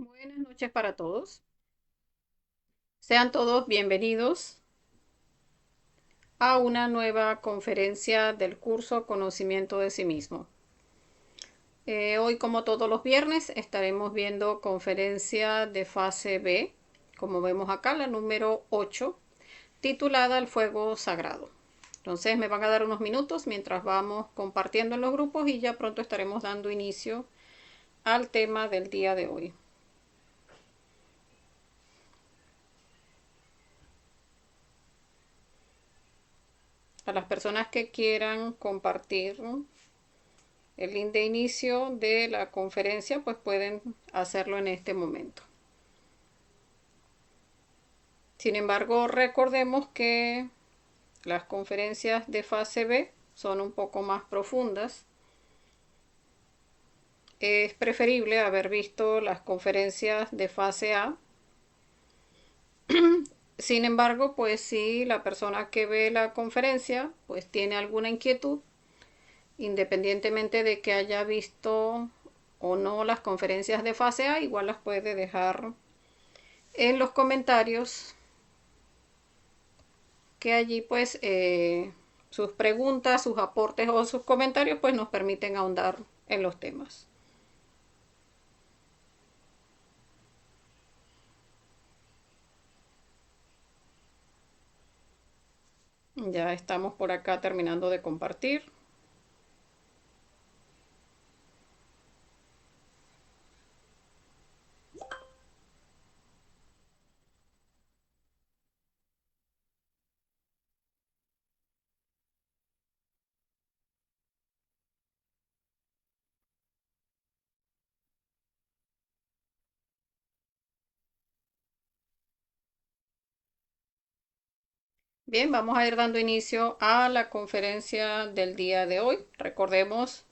Buenas noches para todos. Sean todos bienvenidos a una nueva conferencia del curso Conocimiento de sí mismo. Hoy, como todos los viernes, estaremos viendo conferencia de fase B, como vemos acá, la número 8, titulada El Fuego Sagrado. Entonces me van a dar unos minutos mientras vamos compartiendo en los grupos y ya pronto estaremos dando inicio al tema del día de hoy. A las personas que quieran compartir el link de inicio de la conferencia, pues pueden hacerlo en este momento. Sin embargo, recordemos que las conferencias de fase B son un poco más profundas. Es preferible haber visto las conferencias de fase A. Sin embargo, pues si la persona que ve la conferencia pues tiene alguna inquietud, independientemente de que haya visto o no las conferencias de fase A, igual las puede dejar en los comentarios, que allí pues sus preguntas, sus aportes o sus comentarios pues nos permiten ahondar en los temas. Ya estamos por acá terminando de compartir. Bien, vamos a ir dando inicio a la conferencia del día de hoy. Recordemos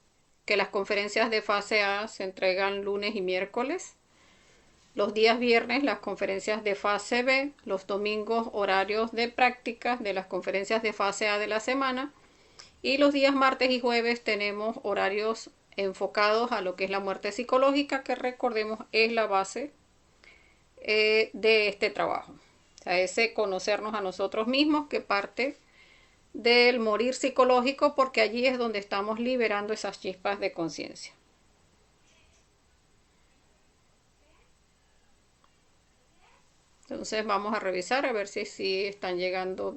que las conferencias de fase A se entregan lunes y miércoles. Los días viernes las conferencias de fase B, los domingos horarios de prácticas de las conferencias de fase A de la semana, y los días martes y jueves tenemos horarios enfocados a lo que es la muerte psicológica, que recordemos es la base de este trabajo. O sea, ese conocernos a nosotros mismos, que parte del morir psicológico, porque allí es donde estamos liberando esas chispas de conciencia. Entonces vamos a revisar a ver si están llegando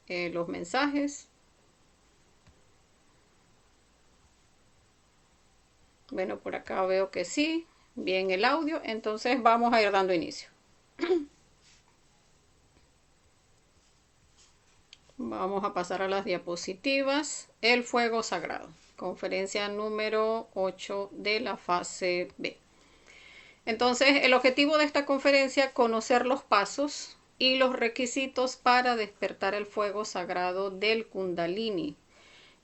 los mensajes. Bueno, por acá veo que sí, bien el audio, entonces vamos a ir dando inicio. Vamos a pasar a las diapositivas. El fuego sagrado, conferencia número 8 de la fase B. Entonces, el objetivo de esta conferencia es conocer los pasos y los requisitos para despertar el fuego sagrado del Kundalini,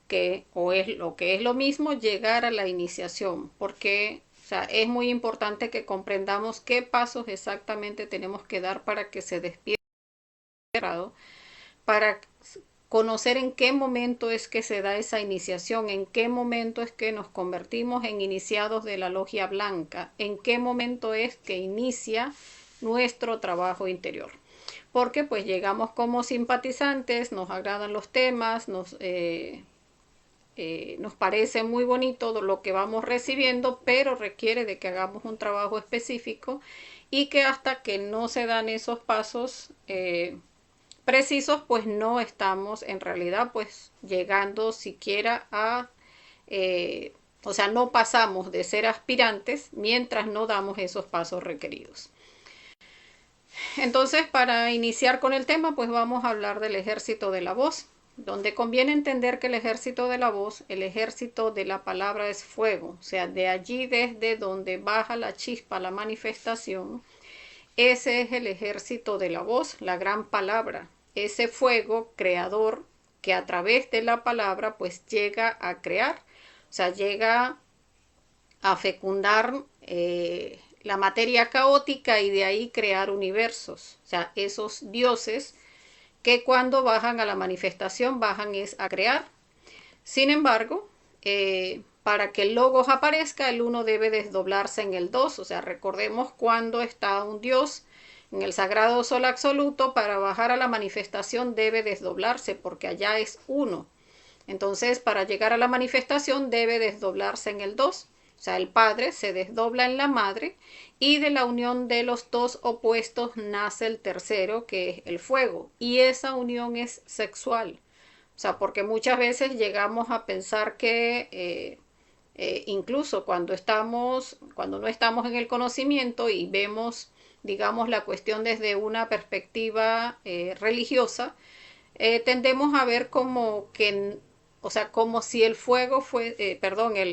que es lo mismo, llegar a la iniciación, porque es muy importante que comprendamos qué pasos exactamente tenemos que dar para que se despierte, para conocer en qué momento es que se da esa iniciación, en qué momento es que nos convertimos en iniciados de la logia blanca, en qué momento es que inicia nuestro trabajo interior. Porque pues llegamos como simpatizantes, nos agradan los temas, nos parece muy bonito lo que vamos recibiendo, pero requiere de que hagamos un trabajo específico, y que hasta que no se dan esos pasos precisos, pues no estamos en realidad pues llegando siquiera a, o sea, no pasamos de ser aspirantes mientras no damos esos pasos requeridos. Entonces, para iniciar con el tema, pues vamos a hablar del ejército de la voz, donde conviene entender que el ejército de la voz, el ejército de la palabra, es fuego. O sea, de allí desde donde baja la chispa, la manifestación, ese es el ejército de la voz, la gran palabra, ese fuego creador que a través de la palabra pues llega a crear, o sea, llega a fecundar la materia caótica y de ahí crear universos. O sea, esos dioses que cuando bajan a la manifestación bajan es a crear. Sin embargo, para que el logos aparezca, el 1 debe desdoblarse en el 2. O sea, recordemos cuando está un Dios en el sagrado sol absoluto, para bajar a la manifestación debe desdoblarse, porque allá es 1. Entonces, para llegar a la manifestación debe desdoblarse en el 2. O sea, el Padre se desdobla en la Madre, y de la unión de los dos opuestos nace el tercero, que es el fuego. Y esa unión es sexual. O sea, porque muchas veces llegamos a pensar que incluso cuando no estamos en el conocimiento y vemos, digamos, la cuestión desde una perspectiva religiosa, tendemos a ver como que, o sea, como si el fuego fue,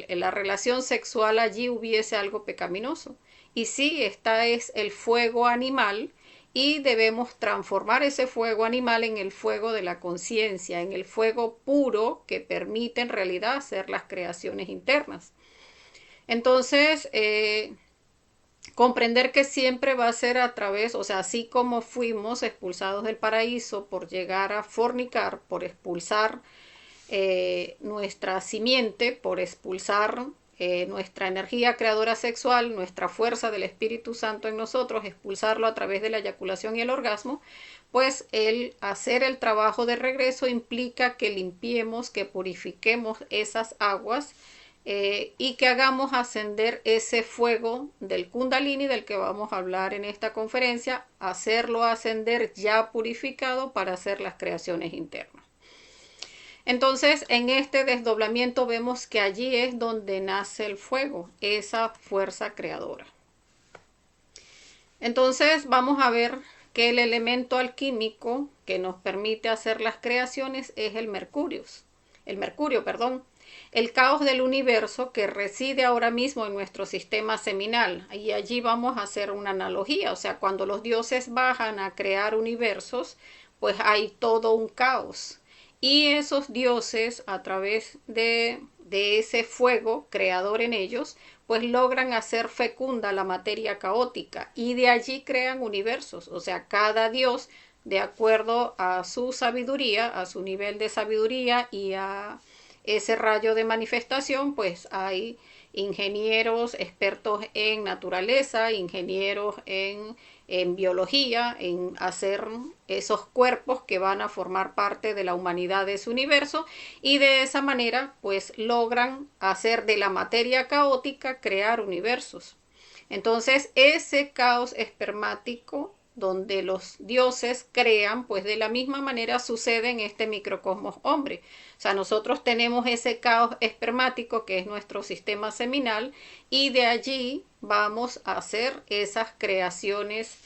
la relación sexual allí hubiese algo pecaminoso. Y sí, esta es el fuego animal, y debemos transformar ese fuego animal en el fuego de la conciencia, en el fuego puro que permite en realidad hacer las creaciones internas. Entonces, comprender que siempre va a ser a través, o sea, así como fuimos expulsados del paraíso por llegar a fornicar, por expulsar nuestra simiente, por expulsar nuestra energía creadora sexual, nuestra fuerza del Espíritu Santo en nosotros, expulsarlo a través de la eyaculación y el orgasmo, pues el hacer el trabajo de regreso implica que limpiemos, que purifiquemos esas aguas, y que hagamos ascender ese fuego del Kundalini del que vamos a hablar en esta conferencia, hacerlo ascender ya purificado para hacer las creaciones internas. Entonces, en este desdoblamiento vemos que allí es donde nace el fuego, esa fuerza creadora. Entonces, vamos a ver que el elemento alquímico que nos permite hacer las creaciones es el mercurio. El caos del universo que reside ahora mismo en nuestro sistema seminal. Y allí vamos a hacer una analogía. O sea, cuando los dioses bajan a crear universos, pues hay todo un caos. Y esos dioses, a través de ese fuego creador en ellos, pues logran hacer fecunda la materia caótica, y de allí crean universos. O sea, cada dios, de acuerdo a su sabiduría, a su nivel de sabiduría y a ese rayo de manifestación, pues hay ingenieros expertos en naturaleza, ingenieros en biología, en hacer esos cuerpos que van a formar parte de la humanidad de ese universo, y de esa manera pues logran hacer de la materia caótica crear universos. Entonces ese caos espermático donde los dioses crean, pues de la misma manera sucede en este microcosmos hombre. O sea, nosotros tenemos ese caos espermático que es nuestro sistema seminal, y de allí vamos a hacer esas creaciones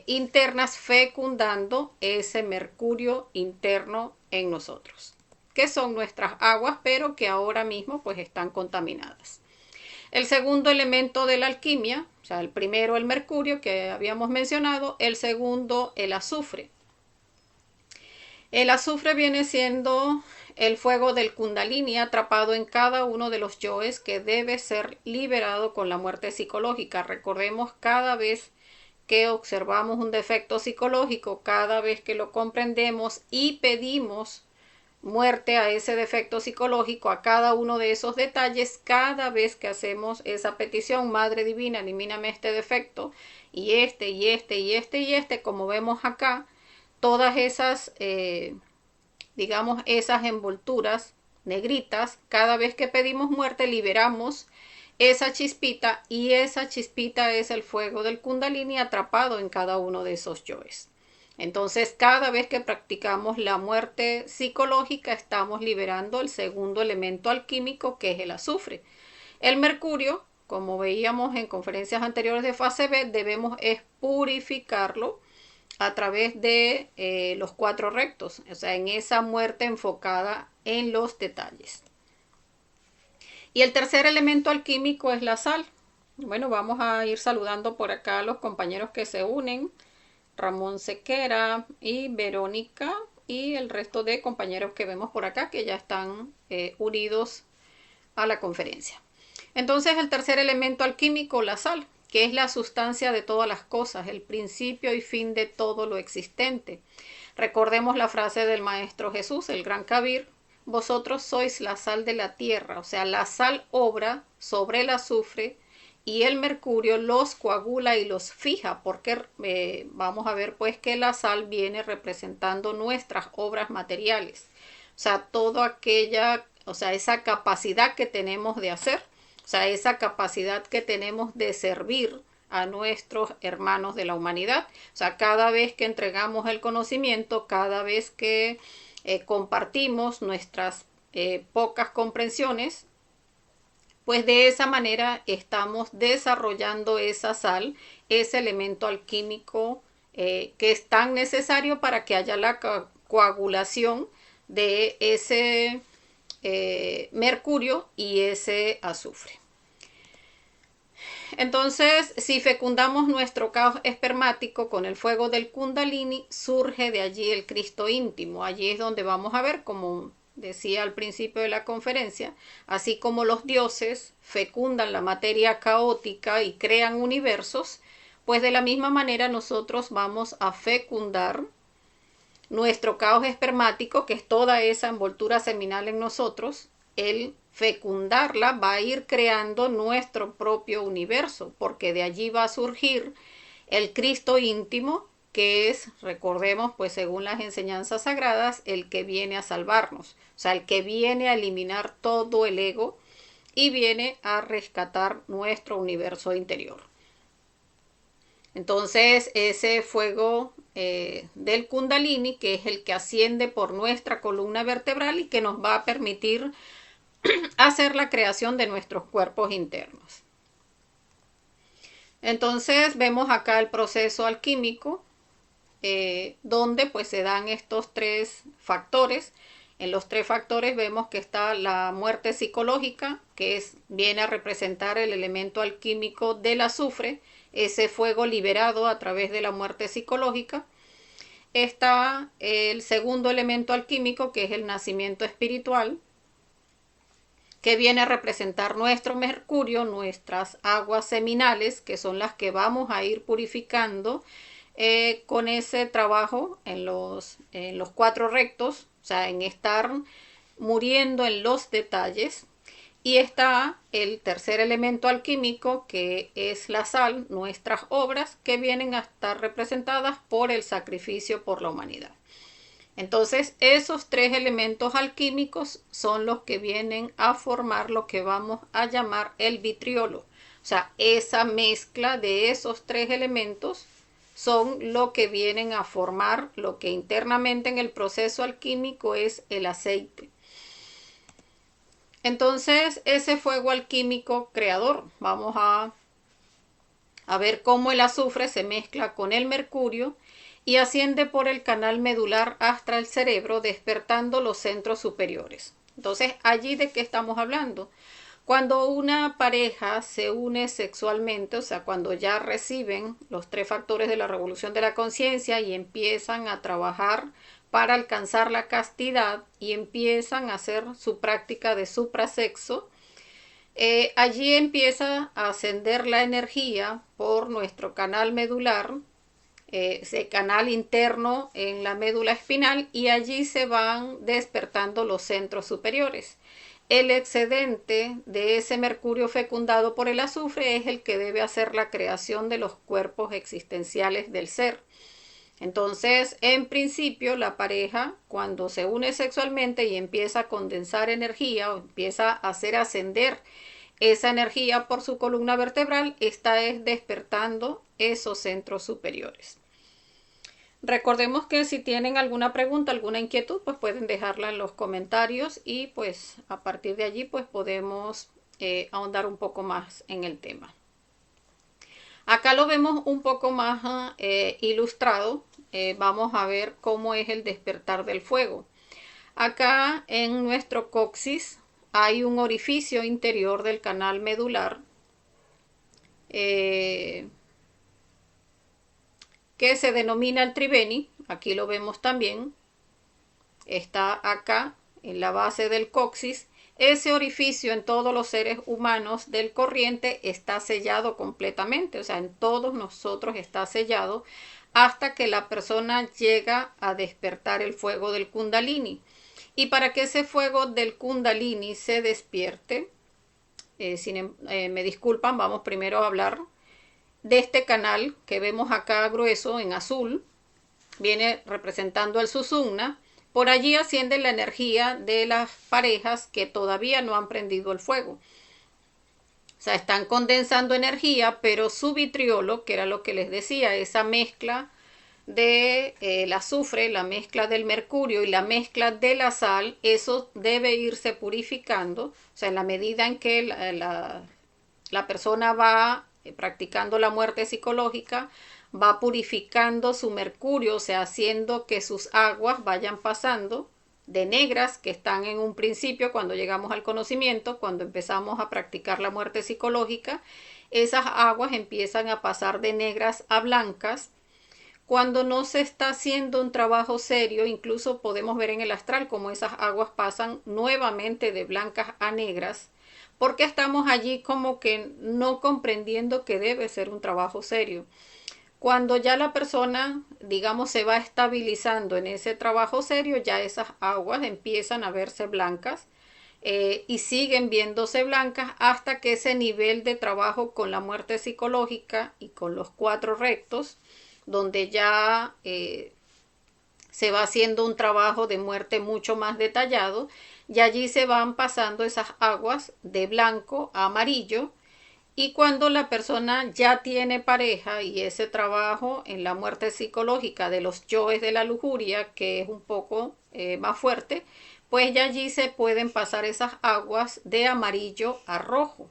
internas, fecundando ese mercurio interno en nosotros, que son nuestras aguas, pero que ahora mismo pues están contaminadas. El segundo elemento de la alquimia, o sea, el primero el mercurio que habíamos mencionado, el segundo el azufre. El azufre viene siendo el fuego del Kundalini atrapado en cada uno de los yoes, que debe ser liberado con la muerte psicológica. Recordemos, cada vez que observamos un defecto psicológico, cada vez que lo comprendemos y pedimos muerte a ese defecto psicológico, a cada uno de esos detalles, cada vez que hacemos esa petición: Madre Divina, elimíname este defecto, y este, y este, y este, y este, como vemos acá, todas esas, digamos, esas envolturas negritas, cada vez que pedimos muerte, liberamos esa chispita, y esa chispita es el fuego del Kundalini atrapado en cada uno de esos yoes. Entonces, cada vez que practicamos la muerte psicológica, estamos liberando el segundo elemento alquímico, que es el azufre. El mercurio, como veíamos en conferencias anteriores de fase B, debemos es purificarlo a través de los 4 rectos, o sea, en esa muerte enfocada en los detalles. Y el tercer elemento alquímico es la sal. Bueno, vamos a ir saludando por acá a los compañeros que se unen: Ramón Sequera y Verónica, y el resto de compañeros que vemos por acá que ya están unidos a la conferencia. Entonces, el tercer elemento alquímico, la sal, que es la sustancia de todas las cosas, el principio y fin de todo lo existente. Recordemos la frase del Maestro Jesús, el Gran Kabir: vosotros sois la sal de la tierra. O sea, la sal obra sobre el azufre y el mercurio los coagula y los fija, porque vamos a ver pues que la sal viene representando nuestras obras materiales. O sea, toda aquella, o sea, esa capacidad que tenemos de hacer, o sea, esa capacidad que tenemos de servir a nuestros hermanos de la humanidad. O sea, cada vez que entregamos el conocimiento, cada vez que compartimos nuestras pocas comprensiones, pues de esa manera estamos desarrollando esa sal, ese elemento alquímico que es tan necesario para que haya la coagulación de ese mercurio y ese azufre. Entonces, si fecundamos nuestro caos espermático con el fuego del Kundalini, surge de allí el Cristo íntimo. Allí es donde vamos a ver, como decía al principio de la conferencia, así como los dioses fecundan la materia caótica y crean universos, pues de la misma manera nosotros vamos a fecundar nuestro caos espermático, que es toda esa envoltura seminal en nosotros. El fecundarla va a ir creando nuestro propio universo, porque de allí va a surgir el Cristo íntimo, que es, recordemos, pues según las enseñanzas sagradas, el que viene a salvarnos, o sea, el que viene a eliminar todo el ego y viene a rescatar nuestro universo interior. Entonces, ese fuego del Kundalini, que es el que asciende por nuestra columna vertebral y que nos va a permitir hacer la creación de nuestros cuerpos internos. Entonces vemos acá el proceso alquímico, donde pues se dan estos tres factores. En los tres factores vemos que está la muerte psicológica, que viene a representar el elemento alquímico del azufre, ese fuego liberado a través de la muerte psicológica. Está el segundo elemento alquímico, que es el nacimiento espiritual, que viene a representar nuestro mercurio, nuestras aguas seminales, que son las que vamos a ir purificando con ese trabajo en los cuatro rectos, o sea, en estar muriendo en los detalles. Y está el tercer elemento alquímico, que es la sal, nuestras obras, que vienen a estar representadas por el sacrificio por la humanidad. Entonces, esos tres elementos alquímicos son los que vienen a formar lo que vamos a llamar el vitriolo. O sea, esa mezcla de esos tres elementos son lo que vienen a formar lo que internamente en el proceso alquímico es el aceite. Entonces, ese fuego alquímico creador, vamos a ver cómo el azufre se mezcla con el mercurio y asciende por el canal medular hasta el cerebro, despertando los centros superiores. Entonces, allí de qué estamos hablando. Cuando una pareja se une sexualmente, o sea, cuando ya reciben los tres factores de la revolución de la conciencia y empiezan a trabajar para alcanzar la castidad y empiezan a hacer su práctica de suprasexo, allí empieza a ascender la energía por nuestro canal medular, ese canal interno en la médula espinal, y allí se van despertando los centros superiores. El excedente de ese mercurio fecundado por el azufre es el que debe hacer la creación de los cuerpos existenciales del ser. Entonces, en principio, la pareja, cuando se une sexualmente y empieza a condensar energía o empieza a hacer ascender esa energía por su columna vertebral, está despertando esos centros superiores. Recordemos que si tienen alguna pregunta, alguna inquietud, pues pueden dejarla en los comentarios y pues a partir de allí pues podemos ahondar un poco más en el tema. Acá lo vemos un poco más ilustrado. Vamos a ver cómo es el despertar del fuego. Acá en nuestro coxis hay un orificio interior del canal medular que se denomina el triveni. Aquí lo vemos también. Está acá en la base del coxis. Ese orificio en todos los seres humanos del corriente está sellado completamente, o sea, en todos nosotros está sellado hasta que la persona llega a despertar el fuego del Kundalini. Y para que ese fuego del Kundalini se despierte, me disculpan, vamos primero a hablar de este canal que vemos acá grueso en azul, viene representando el Susumna. Por allí asciende la energía de las parejas que todavía no han prendido el fuego. O sea, están condensando energía, pero su vitriolo, que era lo que les decía, esa mezcla de el azufre, la mezcla del mercurio y la mezcla de la sal, eso debe irse purificando. O sea, en la medida en que la persona va practicando la muerte psicológica, va purificando su mercurio, o sea, haciendo que sus aguas vayan pasando de negras, que están en un principio cuando llegamos al conocimiento, cuando empezamos a practicar la muerte psicológica, esas aguas empiezan a pasar de negras a blancas. Cuando no se está haciendo un trabajo serio, incluso podemos ver en el astral cómo esas aguas pasan nuevamente de blancas a negras, porque estamos allí como que no comprendiendo que debe ser un trabajo serio. Cuando ya la persona, digamos, se va estabilizando en ese trabajo serio, ya esas aguas empiezan a verse blancas y siguen viéndose blancas hasta que ese nivel de trabajo con la muerte psicológica y con los 4 rectos, donde ya se va haciendo un trabajo de muerte mucho más detallado, y allí se van pasando esas aguas de blanco a amarillo. Y cuando la persona ya tiene pareja y ese trabajo en la muerte psicológica de los yoes de la lujuria, que es un poco más fuerte, pues ya allí se pueden pasar esas aguas de amarillo a rojo.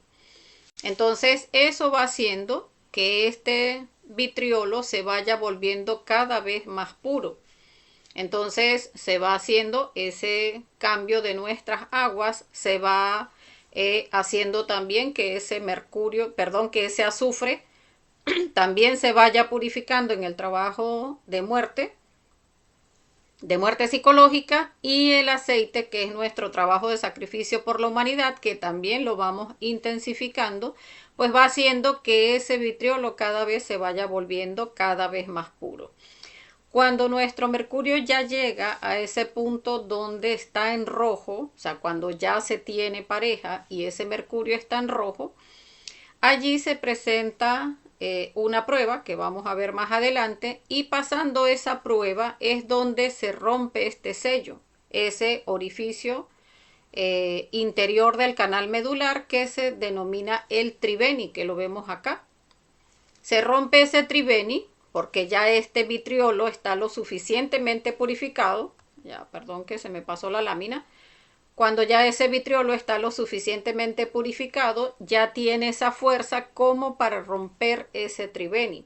Entonces eso va haciendo que este vitriolo se vaya volviendo cada vez más puro. Entonces se va haciendo ese cambio de nuestras aguas, se va haciendo también que ese mercurio, perdón, que ese azufre también se vaya purificando en el trabajo de muerte psicológica, y el aceite, que es nuestro trabajo de sacrificio por la humanidad, que también lo vamos intensificando, pues va haciendo que ese vitriolo cada vez se vaya volviendo cada vez más puro. Cuando nuestro mercurio ya llega a ese punto donde está en rojo, o sea, cuando ya se tiene pareja y ese mercurio está en rojo, allí se presenta una prueba que vamos a ver más adelante, y pasando esa prueba es donde se rompe este sello, ese orificio interior del canal medular que se denomina el triveni, que lo vemos acá. Se rompe ese triveni porque ya este vitriolo está lo suficientemente purificado. Ya, perdón que se me pasó la lámina. Cuando ya ese vitriolo está lo suficientemente purificado, ya tiene esa fuerza como para romper ese triveni.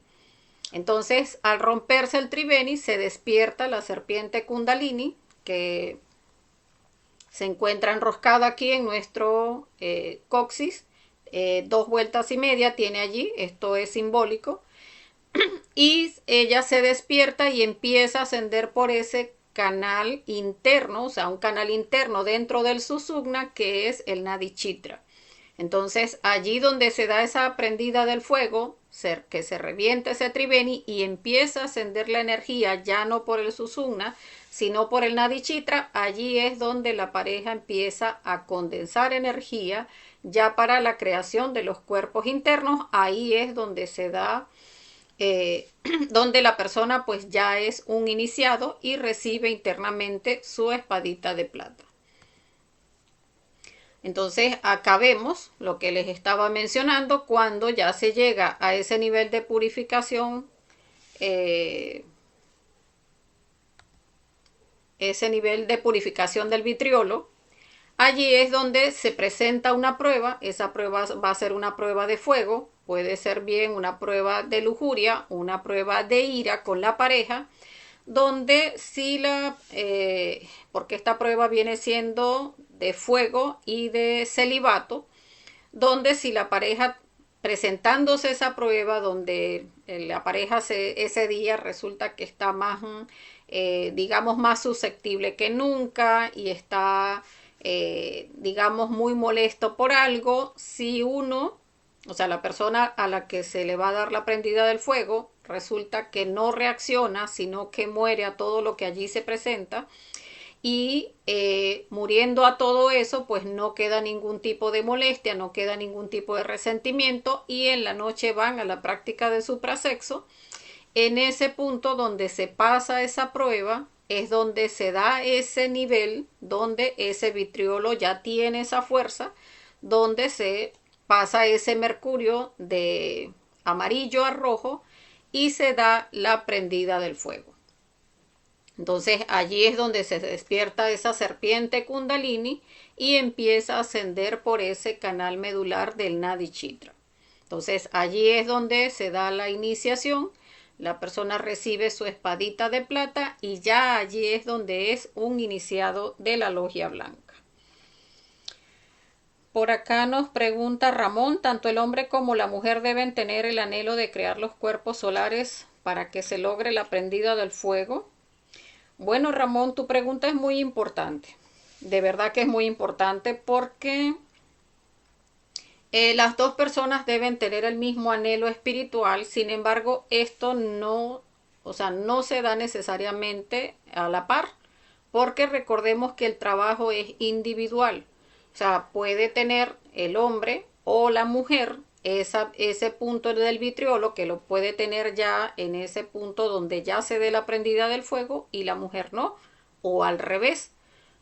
Entonces, al romperse el triveni, se despierta la serpiente Kundalini, que se encuentra enroscada aquí en nuestro coxis. 2,5 vueltas tiene allí, esto es simbólico. Y ella se despierta y empieza a ascender por ese canal interno, o sea, un canal interno dentro del Susumna, que es el Nadichitra. Entonces, allí donde se da esa prendida del fuego, que se revienta ese triveni y empieza a ascender la energía, ya no por el Susumna, sino por el Nadichitra, allí es donde la pareja empieza a condensar energía ya para la creación de los cuerpos internos. Ahí es donde se da donde la persona pues ya es un iniciado y recibe internamente su espadita de plata. Entonces acá vemos lo que les estaba mencionando, cuando ya se llega a ese nivel de purificación, ese nivel de purificación del vitriolo. Allí es donde se presenta una prueba. Esa prueba va a ser una prueba de fuego, puede ser bien una prueba de lujuria, una prueba de ira con la pareja, donde si porque esta prueba viene siendo de fuego y de celibato, donde si la pareja, presentándose esa prueba, donde la pareja ese día resulta que está más, digamos, más susceptible que nunca y está digamos, muy molesto por algo, si uno, o sea, la persona a la que se le va a dar la prendida del fuego, resulta que no reacciona, sino que muere a todo lo que allí se presenta, y muriendo a todo eso, pues no queda ningún tipo de molestia, no queda ningún tipo de resentimiento y en la noche van a la práctica de suprasexo. En ese punto donde se pasa esa prueba es donde se da ese nivel, donde ese vitriolo ya tiene esa fuerza, donde se pasa ese mercurio de amarillo a rojo y se da la prendida del fuego. Entonces allí es donde se despierta esa serpiente kundalini y empieza a ascender por ese canal medular del Nadi Chitra. Entonces allí es donde se da la iniciación, la persona recibe su espadita de plata y ya allí es donde es un iniciado de la logia blanca. Por acá nos pregunta Ramón, tanto el hombre como la mujer deben tener el anhelo de crear los cuerpos solares para que se logre la prendida del fuego. Bueno, Ramón, tu pregunta es muy importante. De verdad que es muy importante porque las dos personas deben tener el mismo anhelo espiritual. Sin embargo, esto no, o sea, no se da necesariamente a la par, porque recordemos que el trabajo es individual. O sea, puede tener el hombre o la mujer ese punto del vitriolo que lo puede tener ya en ese punto donde ya se dé la prendida del fuego y la mujer no, o al revés,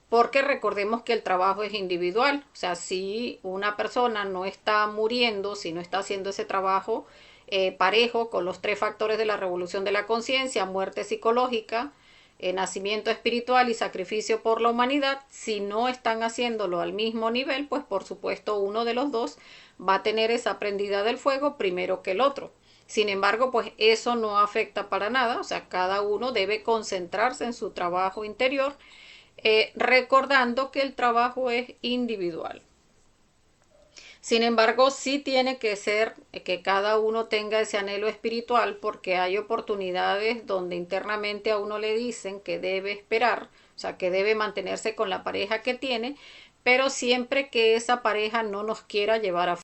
porque recordemos que el trabajo es individual. O sea, si una persona no está muriendo, si no está haciendo ese trabajo parejo con los tres factores de la revolución de la conciencia, muerte psicológica, nacimiento espiritual y sacrificio por la humanidad, si no están haciéndolo al mismo nivel, pues por supuesto uno de los dos va a tener esa prendida del fuego primero que el otro. Sin embargo, pues eso no afecta para nada, o sea, cada uno debe concentrarse en su trabajo interior, recordando que el trabajo es individual. Sin embargo, sí tiene que ser que cada uno tenga ese anhelo espiritual porque hay oportunidades donde internamente a uno le dicen que debe esperar, o sea, que debe mantenerse con la pareja que tiene, pero siempre que esa pareja no nos quiera llevar a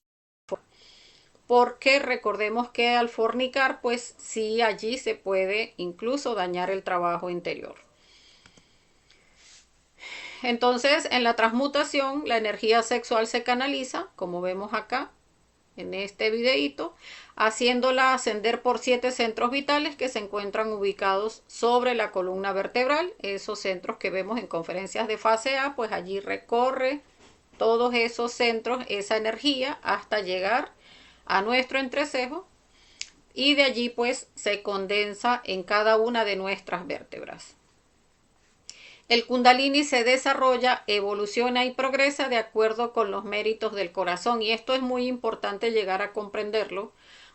porque recordemos que al fornicar, pues sí allí se puede incluso dañar el trabajo interior. Entonces, en la transmutación, la energía sexual se canaliza, como vemos acá en este videíto, haciéndola ascender por 7 centros vitales que se encuentran ubicados sobre la columna vertebral. Esos centros que vemos en conferencias de fase A, pues allí recorre todos esos centros, esa energía, hasta llegar a nuestro entrecejo y de allí pues se condensa en cada una de nuestras vértebras. El Kundalini se desarrolla, evoluciona y progresa de acuerdo con los méritos del corazón. Y esto es muy importante llegar a comprenderlo,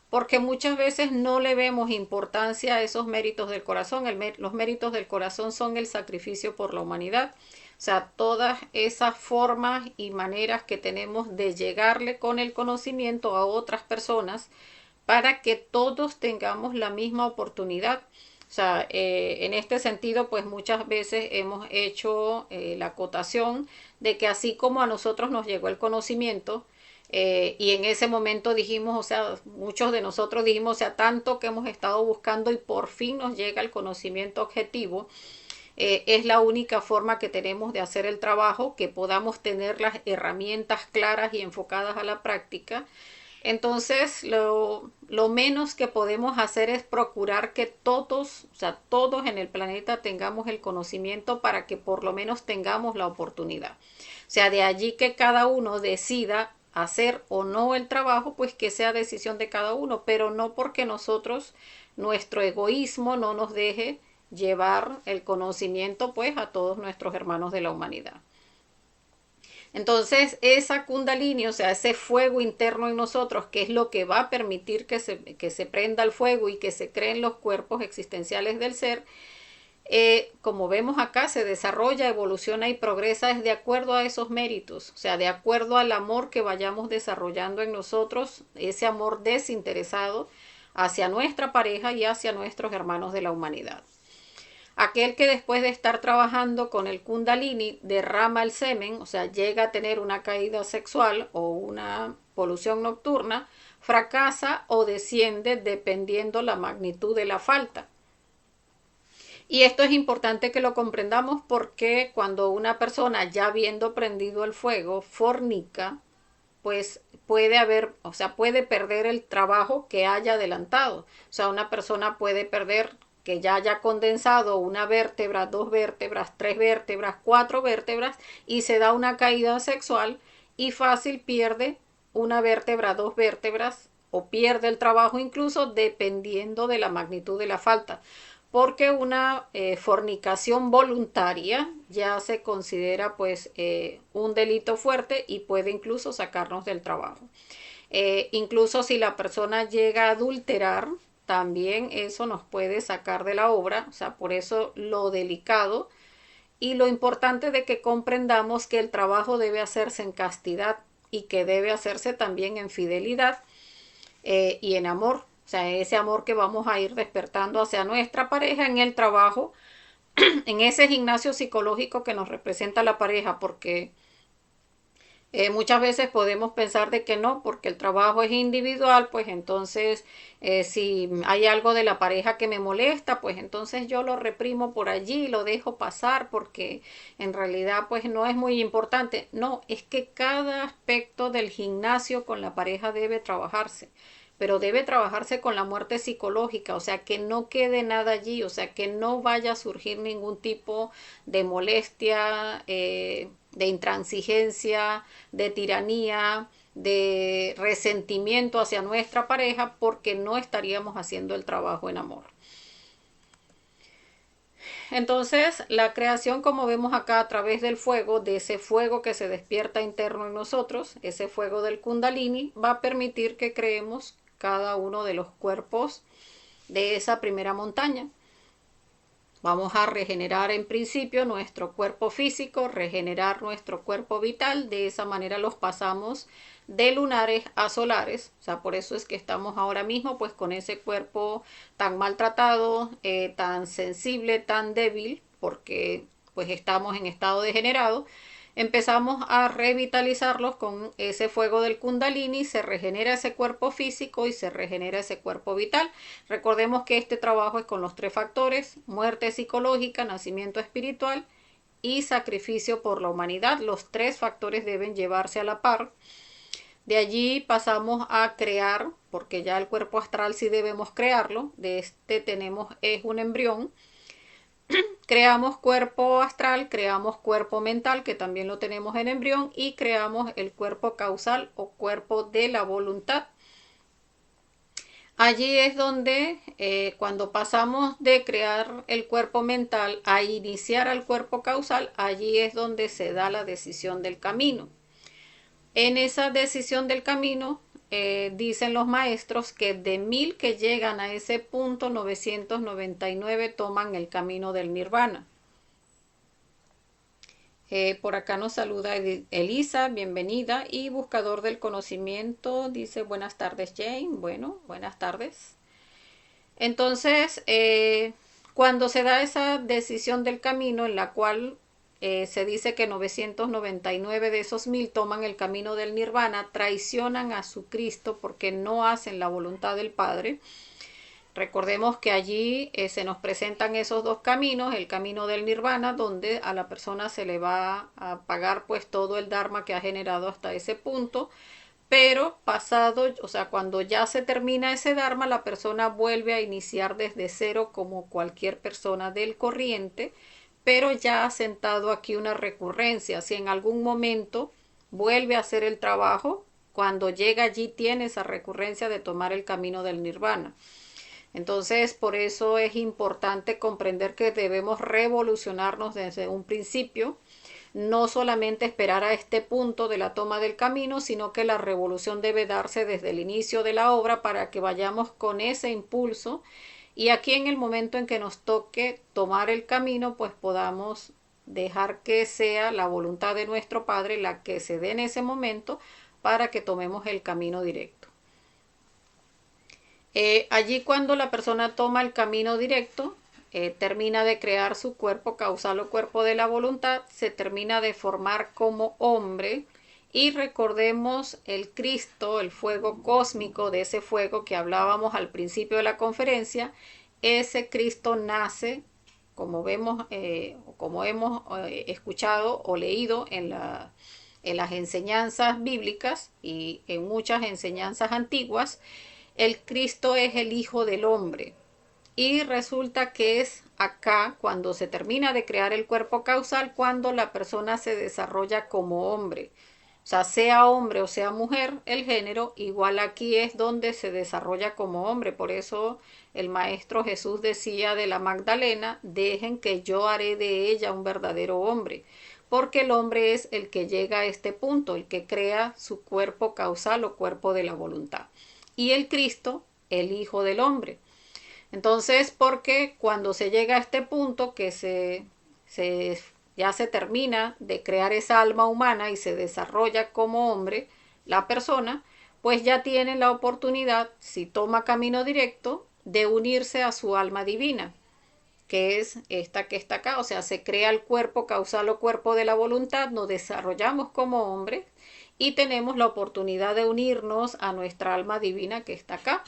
porque muchas veces no le vemos importancia a esos méritos del corazón. Los méritos del corazón son el sacrificio por la humanidad. O sea, todas esas formas y maneras que tenemos de llegarle con el conocimiento a otras personas para que todos tengamos la misma oportunidad. O sea, en este sentido, pues muchas veces hemos hecho la acotación de que así como a nosotros nos llegó el conocimiento, y en ese momento dijimos, o sea, muchos de nosotros dijimos, o sea, tanto que hemos estado buscando y por fin nos llega el conocimiento objetivo, es la única forma que tenemos de hacer el trabajo, que podamos tener las herramientas claras y enfocadas a la práctica. Entonces, lo menos que podemos hacer es procurar que todos, o sea, todos en el planeta tengamos el conocimiento para que por lo menos tengamos la oportunidad. O sea, de allí que cada uno decida hacer o no el trabajo, pues que sea decisión de cada uno, pero no porque nosotros, nuestro egoísmo no nos deje llevar el conocimiento pues a todos nuestros hermanos de la humanidad. Entonces, esa kundalini, o sea, ese fuego interno en nosotros, que es lo que va a permitir que se prenda el fuego y que se creen los cuerpos existenciales del ser, como vemos acá, se desarrolla, evoluciona y progresa es de acuerdo a esos méritos, o sea, de acuerdo al amor que vayamos desarrollando en nosotros, ese amor desinteresado hacia nuestra pareja y hacia nuestros hermanos de la humanidad. Aquel que después de estar trabajando con el kundalini derrama el semen, o sea, llega a tener una caída sexual o una polución nocturna, fracasa o desciende dependiendo la magnitud de la falta. Y esto es importante que lo comprendamos porque cuando una persona ya habiendo prendido el fuego fornica, pues puede haber, o sea, puede perder el trabajo que haya adelantado. O sea, una persona puede perder que ya haya condensado una vértebra, dos vértebras, tres vértebras, cuatro vértebras y se da una caída sexual y fácil pierde una vértebra, dos vértebras o pierde el trabajo incluso dependiendo de la magnitud de la falta porque una fornicación voluntaria ya se considera pues un delito fuerte y puede incluso sacarnos del trabajo. Incluso si la persona llega a adulterar, también eso nos puede sacar de la obra, o sea, por eso lo delicado y lo importante de que comprendamos que el trabajo debe hacerse en castidad y que debe hacerse también en fidelidad y en amor. O sea, ese amor que vamos a ir despertando hacia nuestra pareja en el trabajo, en ese gimnasio psicológico que nos representa la pareja, porque muchas veces podemos pensar de que no, porque el trabajo es individual, pues entonces si hay algo de la pareja que me molesta, pues entonces yo lo reprimo por allí, lo dejo pasar porque en realidad pues no es muy importante. No, es que cada aspecto del gimnasio con la pareja debe trabajarse, pero debe trabajarse con la muerte psicológica, o sea, que no quede nada allí, o sea, que no vaya a surgir ningún tipo de molestia, de intransigencia, de tiranía, de resentimiento hacia nuestra pareja porque no estaríamos haciendo el trabajo en amor. Entonces, la creación, como vemos acá a través del fuego, de ese fuego que se despierta interno en nosotros, ese fuego del Kundalini, va a permitir que creemos cada uno de los cuerpos de esa primera montaña. Vamos a regenerar en principio nuestro cuerpo físico, regenerar nuestro cuerpo vital, de esa manera los pasamos de lunares a solares, o sea, por eso es que estamos ahora mismo pues con ese cuerpo tan maltratado, tan sensible, tan débil, porque pues estamos en estado degenerado. Empezamos a revitalizarlos con ese fuego del Kundalini, se regenera ese cuerpo físico y se regenera ese cuerpo vital. Recordemos que este trabajo es con los tres factores: muerte psicológica, nacimiento espiritual y sacrificio por la humanidad. Los tres factores deben llevarse a la par. De allí pasamos a crear, porque ya el cuerpo astral sí debemos crearlo. De este tenemos, es un embrión. Creamos cuerpo astral, creamos cuerpo mental, que también lo tenemos en embrión, y creamos el cuerpo causal o cuerpo de la voluntad. Allí es donde cuando pasamos de crear el cuerpo mental a iniciar al cuerpo causal, allí es donde se da la decisión del camino. En esa decisión del camino, dicen los maestros que de 1000 que llegan a ese punto, 999 toman el camino del nirvana. Por acá nos saluda Elisa, bienvenida. Y Buscador del Conocimiento dice buenas tardes Jane. Bueno, buenas tardes. Entonces, cuando se da esa decisión del camino en la cual se dice que 999 de esos 1000 toman el camino del nirvana, traicionan a su Cristo porque no hacen la voluntad del Padre. Recordemos que allí se nos presentan esos dos caminos, el camino del nirvana, donde a la persona se le va a pagar pues todo el dharma que ha generado hasta ese punto, pero pasado, o sea, cuando ya se termina ese dharma, la persona vuelve a iniciar desde cero como cualquier persona del corriente, pero ya ha sentado aquí una recurrencia. Si en algún momento vuelve a hacer el trabajo, cuando llega allí tiene esa recurrencia de tomar el camino del nirvana. Entonces, por eso es importante comprender que debemos revolucionarnos desde un principio, no solamente esperar a este punto de la toma del camino, sino que la revolución debe darse desde el inicio de la obra para que vayamos con ese impulso y aquí en el momento en que nos toque tomar el camino, pues podamos dejar que sea la voluntad de nuestro Padre la que se dé en ese momento para que tomemos el camino directo. Allí cuando la persona toma el camino directo, termina de crear su cuerpo causal o cuerpo de la voluntad, se termina de formar como hombre y recordemos el Cristo, el fuego cósmico, de ese fuego que hablábamos al principio de la conferencia. Ese Cristo nace como vemos, como hemos escuchado o leído en las enseñanzas bíblicas y en muchas enseñanzas antiguas, el Cristo es el Hijo del Hombre. Y resulta que es acá cuando se termina de crear el cuerpo causal, cuando la persona se desarrolla como hombre. O sea hombre o sea mujer, el género, igual aquí es donde se desarrolla como hombre. Por eso el Maestro Jesús decía de la Magdalena, dejen que yo haré de ella un verdadero hombre. Porque el hombre es el que llega a este punto, el que crea su cuerpo causal o cuerpo de la voluntad. Y el Cristo, el Hijo del Hombre. Entonces, porque cuando se llega a este punto que ya se termina de crear esa alma humana y se desarrolla como hombre, la persona, pues ya tiene la oportunidad, si toma camino directo, de unirse a su alma divina, que es esta que está acá. O sea, se crea el cuerpo causal o cuerpo de la voluntad, nos desarrollamos como hombre y tenemos la oportunidad de unirnos a nuestra alma divina que está acá.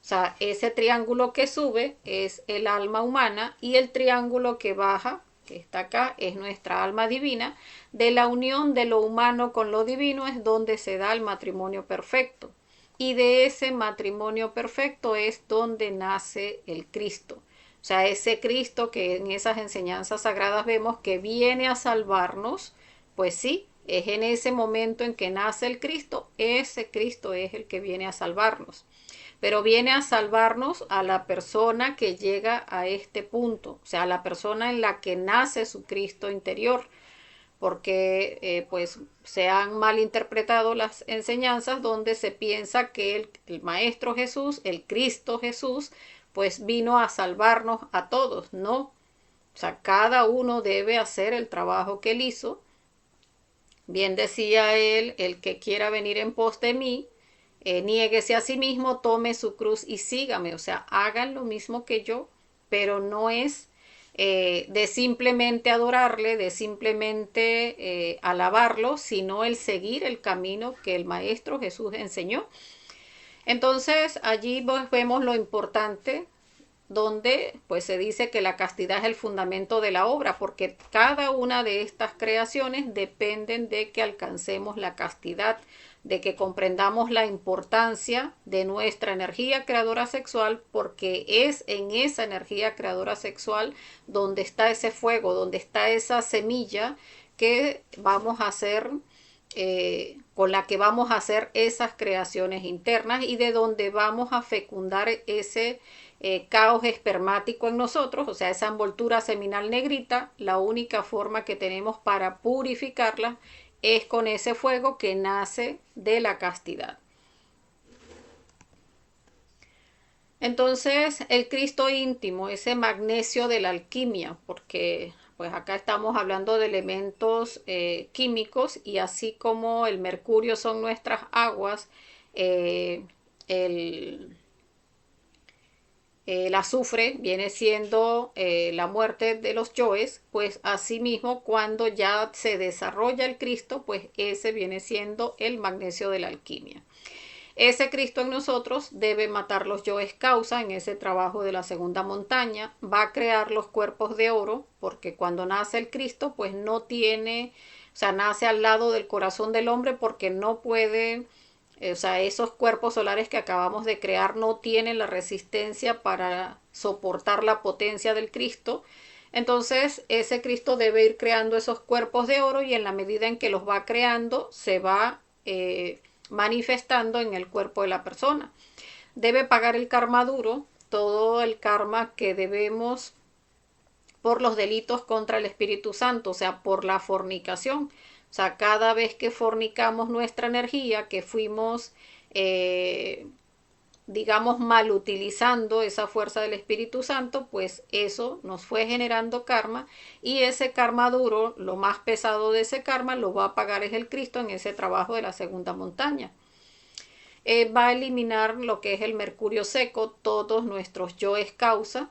O sea, ese triángulo que sube es el alma humana y el triángulo que baja, que está acá, es nuestra alma divina. De la unión de lo humano con lo divino es donde se da el matrimonio perfecto. Y de ese matrimonio perfecto es donde nace el Cristo. O sea, ese Cristo que en esas enseñanzas sagradas vemos que viene a salvarnos, pues sí, es en ese momento en que nace el Cristo, ese Cristo es el que viene a salvarnos. Pero viene a salvarnos a la persona que llega a este punto, o sea, a la persona en la que nace su Cristo interior, porque pues se han malinterpretado las enseñanzas donde se piensa que el Maestro Jesús, el Cristo Jesús, pues vino a salvarnos a todos. No, o sea, cada uno debe hacer el trabajo que él hizo. Bien decía él, el que quiera venir en pos de mí, niéguese a sí mismo, tome su cruz y sígame. O sea, hagan lo mismo que yo, pero no es de simplemente adorarle, de simplemente alabarlo, sino el seguir el camino que el Maestro Jesús enseñó. Entonces allí pues, vemos lo importante donde pues se dice que la castidad es el fundamento de la obra, porque cada una de estas creaciones dependen de que alcancemos la castidad, de que comprendamos la importancia de nuestra energía creadora sexual, porque es en esa energía creadora sexual donde está ese fuego, donde está esa semilla que vamos a hacer, con la que vamos a hacer esas creaciones internas y de donde vamos a fecundar ese caos espermático en nosotros, o sea, esa envoltura seminal negrita. La única forma que tenemos para purificarla es con ese fuego que nace de la castidad. Entonces, el Cristo íntimo, ese magnesio de la alquimia, porque pues acá estamos hablando de elementos químicos y así como el mercurio son nuestras aguas, eh, el, el azufre viene siendo la muerte de los yoes, pues asimismo cuando ya se desarrolla el Cristo, pues ese viene siendo el magnesio de la alquimia. Ese Cristo en nosotros debe matar los yoes causa en ese trabajo de la segunda montaña, va a crear los cuerpos de oro, porque cuando nace el Cristo, pues no tiene, o sea, nace al lado del corazón del hombre porque no puede, o sea, esos cuerpos solares que acabamos de crear no tienen la resistencia para soportar la potencia del Cristo. Entonces, ese Cristo debe ir creando esos cuerpos de oro y en la medida en que los va creando, se va manifestando en el cuerpo de la persona. Debe pagar el karma duro, todo el karma que debemos por los delitos contra el Espíritu Santo, o sea, por la fornicación. O sea, cada vez que fornicamos nuestra energía, que fuimos, digamos, mal utilizando esa fuerza del Espíritu Santo, pues eso nos fue generando karma y ese karma duro, lo más pesado de ese karma, lo va a pagar es el Cristo en ese trabajo de la segunda montaña. Va a eliminar lo que es el mercurio seco, todos nuestros yoes causa,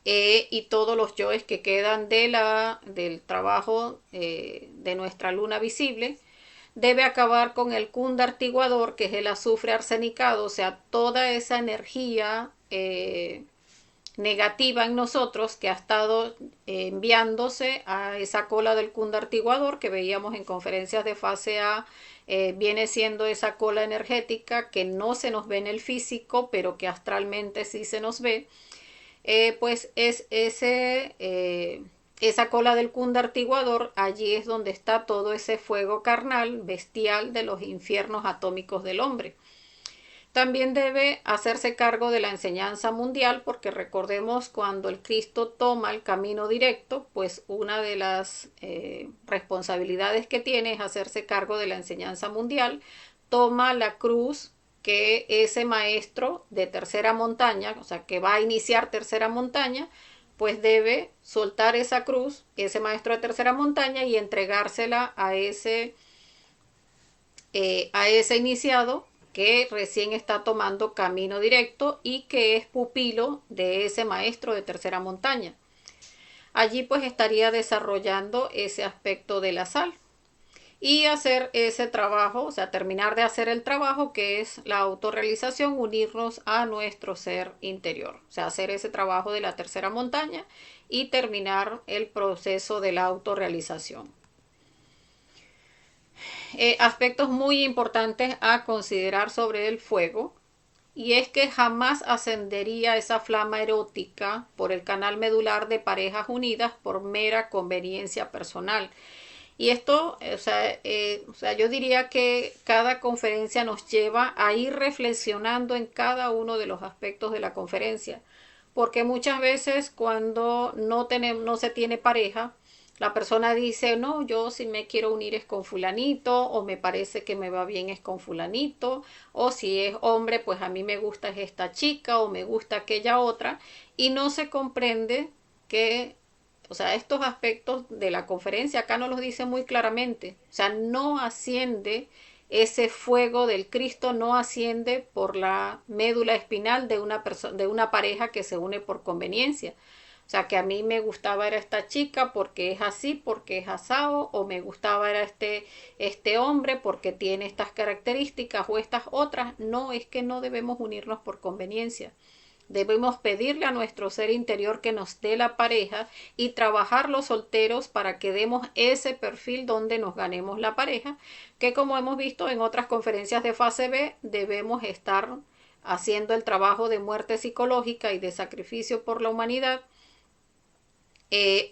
y todos los yoes que quedan del trabajo de nuestra luna visible. Debe acabar con el kunda artiguador, que es el azufre arsenicado, o sea, toda esa energía negativa en nosotros que ha estado enviándose a esa cola del cundartiguador que veíamos en conferencias de fase A. Viene siendo esa cola energética que no se nos ve en el físico, pero que astralmente sí se nos ve. Pues es esa cola del cundartiguador, allí es donde está todo ese fuego carnal, bestial de los infiernos atómicos del hombre. También debe hacerse cargo de la enseñanza mundial, porque recordemos cuando el Cristo toma el camino directo, pues una de las responsabilidades que tiene es hacerse cargo de la enseñanza mundial. Toma la cruz que ese maestro de tercera montaña, o sea, que va a iniciar tercera montaña, pues debe soltar esa cruz, ese maestro de tercera montaña, y entregársela a ese iniciado que recién está tomando camino directo y que es pupilo de ese maestro de tercera montaña. Allí pues estaría desarrollando ese aspecto de la sal y hacer ese trabajo, o sea, terminar de hacer el trabajo que es la autorrealización, unirnos a nuestro ser interior, o sea, hacer ese trabajo de la tercera montaña y terminar el proceso de la autorrealización. Aspectos muy importantes a considerar sobre el fuego, y es que jamás ascendería esa flama erótica por el canal medular de parejas unidas por mera conveniencia personal. Y esto, yo diría que cada conferencia nos lleva a ir reflexionando en cada uno de los aspectos de la conferencia, porque muchas veces cuando no se tiene pareja, la persona dice, no, yo si me quiero unir es con fulanito, o me parece que me va bien es con fulanito, o si es hombre, pues a mí me gusta es esta chica, o me gusta aquella otra, y no se comprende que, o sea, estos aspectos de la conferencia acá nos los dice muy claramente, o sea, no asciende ese fuego del Cristo, no asciende por la médula espinal de una pareja que se une por conveniencia. O sea, que a mí me gustaba era esta chica porque es así, porque es asado, o me gustaba era este hombre porque tiene estas características o estas otras. No, es que no debemos unirnos por conveniencia. Debemos pedirle a nuestro ser interior que nos dé la pareja y trabajar los solteros para que demos ese perfil donde nos ganemos la pareja, que como hemos visto en otras conferencias de fase B, debemos estar haciendo el trabajo de muerte psicológica y de sacrificio por la humanidad,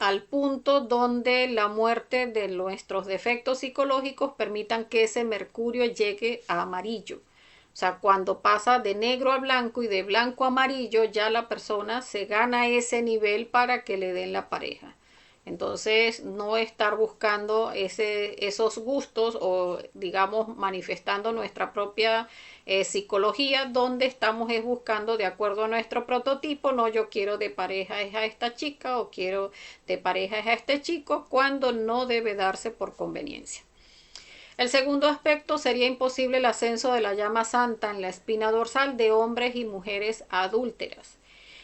al punto donde la muerte de nuestros defectos psicológicos permitan que ese mercurio llegue a amarillo. O sea, cuando pasa de negro a blanco y de blanco a amarillo, ya la persona se gana ese nivel para que le den la pareja. Entonces, no estar buscando esos gustos o, digamos, manifestando nuestra propia psicología, donde estamos es buscando de acuerdo a nuestro prototipo, no, yo quiero de pareja es a esta chica o quiero de pareja es a este chico, cuando no debe darse por conveniencia. El segundo aspecto sería imposible el ascenso de la llama santa en la espina dorsal de hombres y mujeres adúlteras.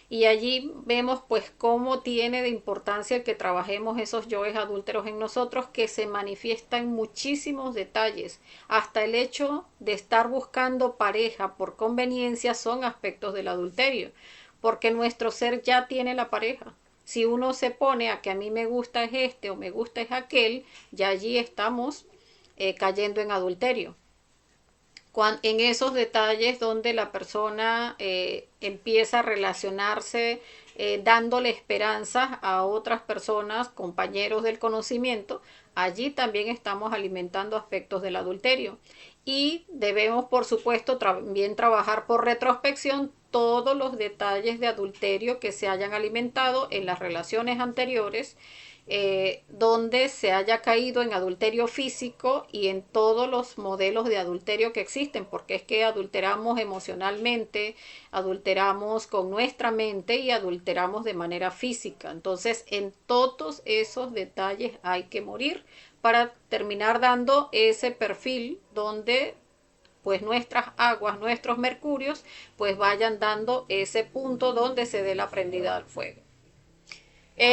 Y allí vemos pues cómo tiene de importancia el que trabajemos esos yoes adúlteros en nosotros, que se manifiesta en muchísimos detalles. Hasta el hecho de estar buscando pareja por conveniencia son aspectos del adulterio, porque nuestro ser ya tiene la pareja. Si uno se pone a que a mí me gusta es este o me gusta es aquel, ya allí estamos cayendo en adulterio. En esos detalles donde la persona empieza a relacionarse dándole esperanzas a otras personas, compañeros del conocimiento, allí también estamos alimentando aspectos del adulterio. Y debemos, por supuesto, también trabajar por retrospección todos los detalles de adulterio que se hayan alimentado en las relaciones anteriores, donde se haya caído en adulterio físico y en todos los modelos de adulterio que existen, porque es que adulteramos emocionalmente, adulteramos con nuestra mente y adulteramos de manera física. Entonces, en todos esos detalles hay que morir para terminar dando ese perfil donde pues nuestras aguas, nuestros mercurios, pues vayan dando ese punto donde se dé la prendida al fuego.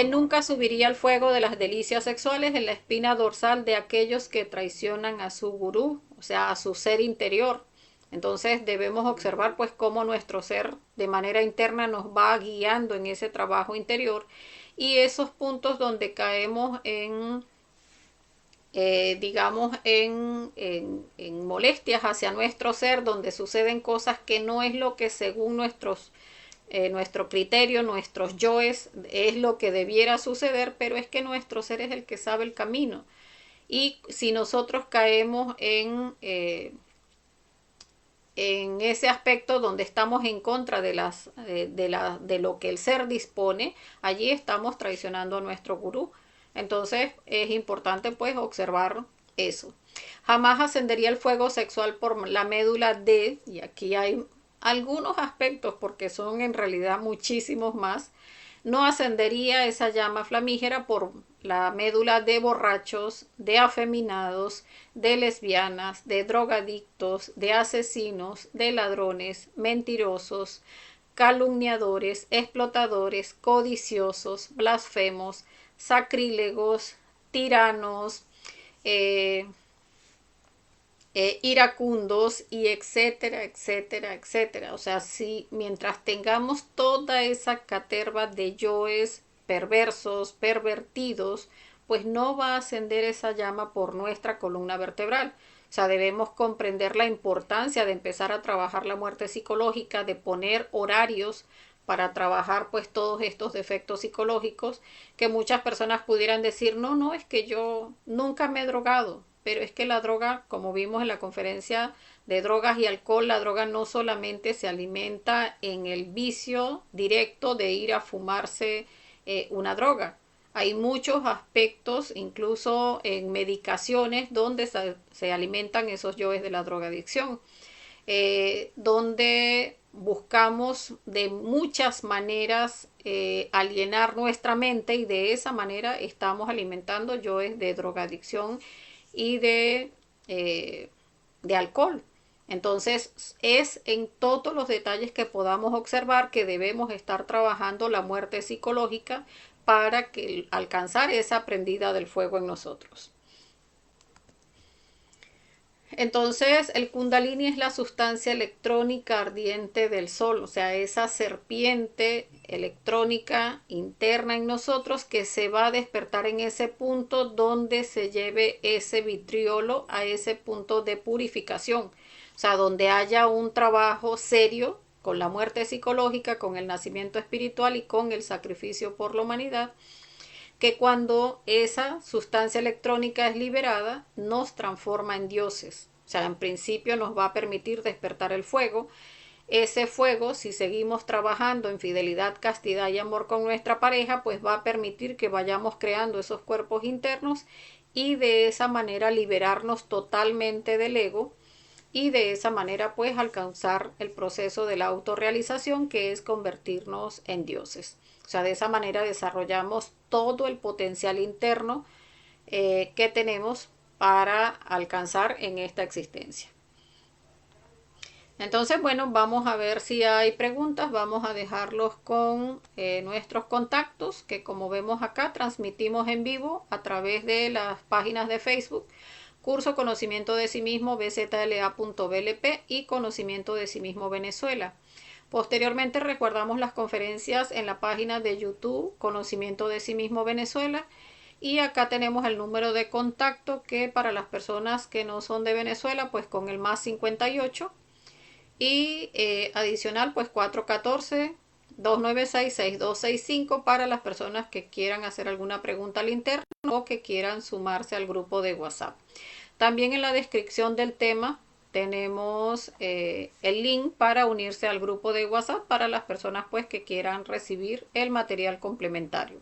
Nunca subiría al fuego de las delicias sexuales en la espina dorsal de aquellos que traicionan a su gurú, o sea, a su ser interior, Entonces debemos observar pues cómo nuestro ser de manera interna nos va guiando en ese trabajo interior y esos puntos donde caemos en digamos, en molestias hacia nuestro ser, donde suceden cosas que no es lo que según nuestro criterio, nuestros yoes, es lo que debiera suceder, pero es que nuestro ser es el que sabe el camino. Y si nosotros caemos en ese aspecto donde estamos en contra de lo que el ser dispone, allí estamos traicionando a nuestro gurú. Entonces es importante pues observar eso. Jamás ascendería el fuego sexual por la médula D, y aquí hay algunos aspectos porque son en realidad muchísimos más. No ascendería esa llama flamígera por la médula de borrachos, de afeminados, de lesbianas, de drogadictos, de asesinos, de ladrones, mentirosos, calumniadores, explotadores, codiciosos, blasfemos, sacrílegos, tiranos, eh, iracundos y etcétera, etcétera, etcétera. O sea, si mientras tengamos toda esa caterva de yoes perversos, pervertidos, pues no va a ascender esa llama por nuestra columna vertebral. O sea, debemos comprender la importancia de empezar a trabajar la muerte psicológica, de poner horarios para trabajar pues todos estos defectos psicológicos que muchas personas pudieran decir, no, no, es que yo nunca me he drogado, pero es que la droga, como vimos en la conferencia de drogas y alcohol, la droga no solamente se alimenta en el vicio directo de ir a fumarse una droga. Hay muchos aspectos, incluso en medicaciones, donde se alimentan esos yoes de la drogadicción, donde buscamos de muchas maneras alienar nuestra mente y de esa manera estamos alimentando yoes de drogadicción y de alcohol. Entonces es en todos los detalles que podamos observar que debemos estar trabajando la muerte psicológica para que alcanzar esa prendida del fuego en nosotros. Entonces, el kundalini es la sustancia electrónica ardiente del sol, o sea, esa serpiente electrónica interna en nosotros que se va a despertar en ese punto donde se lleve ese vitriolo a ese punto de purificación, o sea, donde haya un trabajo serio con la muerte psicológica, con el nacimiento espiritual y con el sacrificio por la humanidad, que cuando esa sustancia electrónica es liberada, nos transforma en dioses. O sea, en principio nos va a permitir despertar el fuego. Ese fuego, si seguimos trabajando en fidelidad, castidad y amor con nuestra pareja, pues va a permitir que vayamos creando esos cuerpos internos y de esa manera liberarnos totalmente del ego y de esa manera pues alcanzar el proceso de la autorrealización, que es convertirnos en dioses. O sea, de esa manera desarrollamos todo el potencial interno que tenemos para alcanzar en esta existencia. Entonces, bueno, vamos a ver si hay preguntas. Vamos a dejarlos con nuestros contactos, que como vemos acá, transmitimos en vivo a través de las páginas de Facebook. Curso Conocimiento de sí mismo bzla.blp y Conocimiento de sí mismo Venezuela. Posteriormente recordamos las conferencias en la página de YouTube Conocimiento de sí mismo Venezuela, y acá tenemos el número de contacto que para las personas que no son de Venezuela pues con el más 58 y adicional pues 414-296-6265 para las personas que quieran hacer alguna pregunta al interno o que quieran sumarse al grupo de WhatsApp. También en la descripción del tema tenemos el link para unirse al grupo de WhatsApp para las personas pues que quieran recibir el material complementario.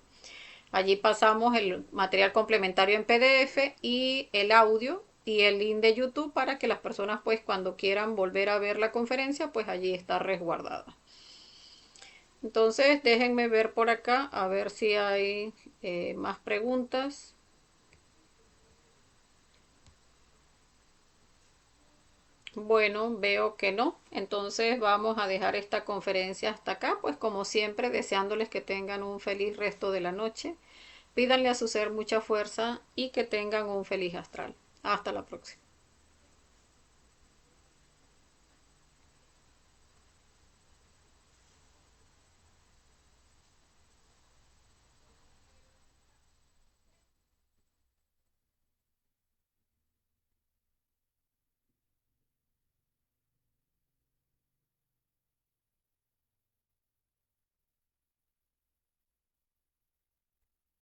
Allí pasamos el material complementario en PDF y el audio y el link de YouTube para que las personas pues cuando quieran volver a ver la conferencia pues allí está resguardada. Entonces déjenme ver por acá a ver si hay más preguntas. Bueno, veo que no. Entonces vamos a dejar esta conferencia hasta acá, pues como siempre deseándoles que tengan un feliz resto de la noche. Pídanle a su ser mucha fuerza y que tengan un feliz astral. Hasta la próxima.